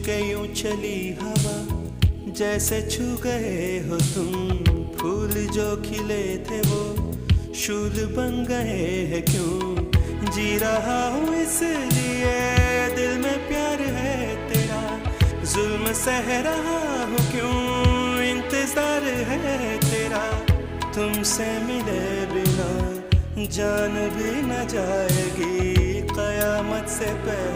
के यूं चली हवा, जैसे छू गए हो तुम। फूल जो खिले थे वो शूल बन गए हैं क्यों। जी रहा हूँ इसलिए दिल में प्यार है तेरा, जुल्म सह रहा हूँ क्यों, इंतजार है तेरा। तुमसे मिले बिना जान भी न जाएगी, कयामत से पहले